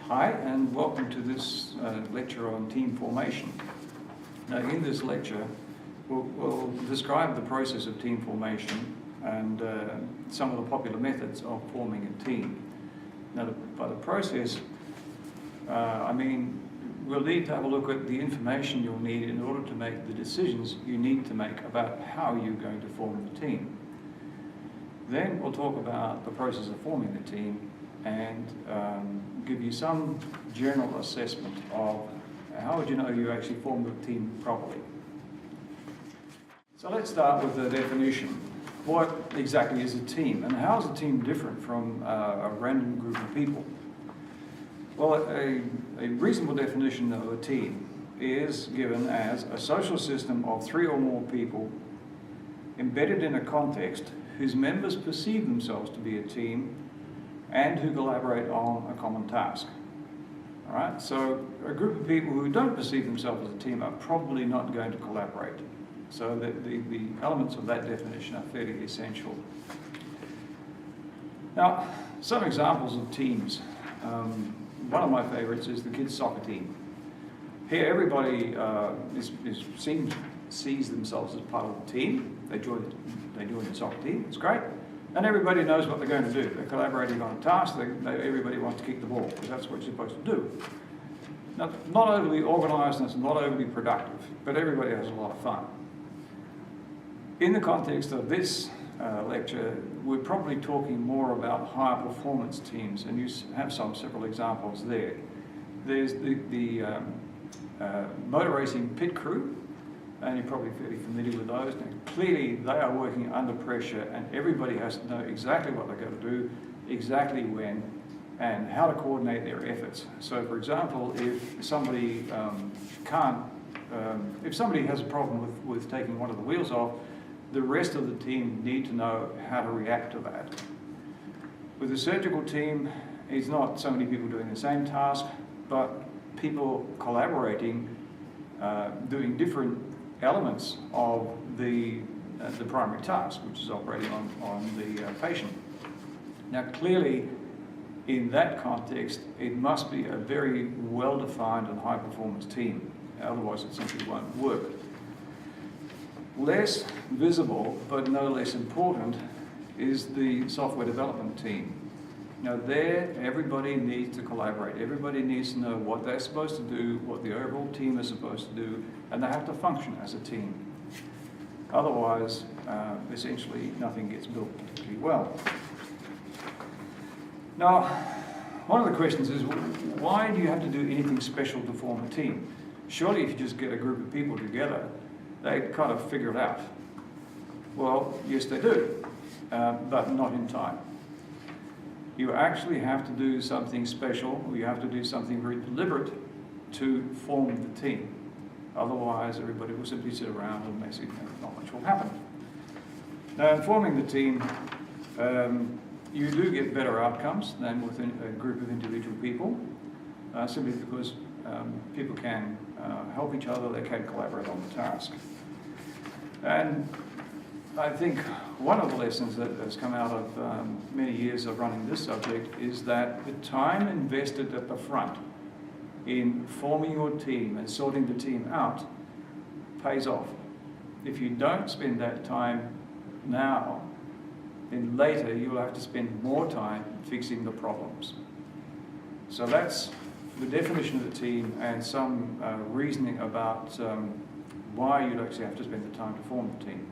Hi, and welcome to this lecture on team formation. Now, in this lecture, we'll describe the process of team formation and some of the popular methods of forming a team. Now, by the process, I mean we'll need to have a look at the information you'll need in order to make the decisions you need to make about how you're going to form the team. Then we'll talk about the process of forming the team and give you some general assessment of how would you know you actually formed the team properly. So let's start with the definition. What exactly is a team, and how is a team different from a random group of people? Well, a reasonable definition of a team is given as a social system of 3 or more people embedded in a context whose members perceive themselves to be a team and who collaborate on a common task. All right, so a group of people who don't perceive themselves as a team are probably not going to collaborate. So the elements of that definition are fairly essential. Now, some examples of teams. One of my favorites is the kids' soccer team. Here, everybody sees themselves as part of the team. They join the soccer team. It's great. And everybody knows what they're going to do. They're collaborating on a task. Everybody wants to kick the ball, because that's what you're supposed to do. Not overly organised, and it's not overly productive, but everybody has a lot of fun. In the context of this lecture, we're probably talking more about higher performance teams, and you have several examples there. There's the motor racing pit crew, and you're probably fairly familiar with those. Now, clearly, they are working under pressure, and everybody has to know exactly what they're going to do, exactly when, and how to coordinate their efforts. So, for example, if somebody if somebody has a problem with taking one of the wheels off, the rest of the team need to know how to react to that. With a surgical team, it's not so many people doing the same task, but people collaborating, doing different elements of the primary task, which is operating on the patient. Now, clearly, in that context, it must be a very well-defined and high-performance team. Otherwise, it simply won't work. Less visible, but no less important, is the software development team. Now there, everybody needs to collaborate. Everybody needs to know what they're supposed to do, what the overall team is supposed to do, and they have to function as a team. Otherwise, essentially, nothing gets built particularly well. Now, one of the questions is, why do you have to do anything special to form a team? Surely if you just get a group of people together, they kind of figure it out. Well, yes, they do, but not in time. You actually have to do something special, or you have to do something very deliberate to form the team. Otherwise, everybody will simply sit around and basically not much will happen. Now, in forming the team, you do get better outcomes than with a group of individual people, simply because people can help each other, they can collaborate on the task. And I think one of the lessons that has come out of many years of running this subject is that the time invested at the front in forming your team and sorting the team out pays off. If you don't spend that time now, then later you'll have to spend more time fixing the problems. So that's the definition of the team and some reasoning about why you'd actually have to spend the time to form the team.